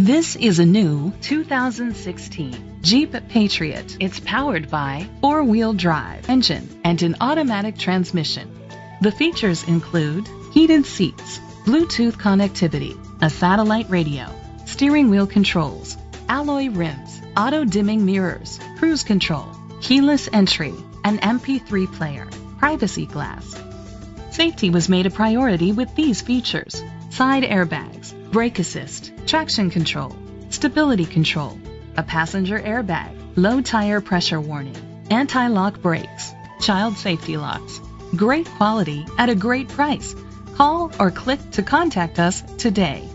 This is a new 2016 Jeep Patriot. It's powered by four-wheel drive engine and an automatic transmission. The features include heated seats, Bluetooth connectivity, a satellite radio, steering wheel controls, alloy rims, auto-dimming mirrors, cruise control, keyless entry, an MP3 player, privacy glass. Safety was made a priority with these features: side airbags, brake assist, traction control, stability control, a passenger airbag, low tire pressure warning, anti-lock brakes, child safety locks. Great quality at a great price. Call or click to contact us today.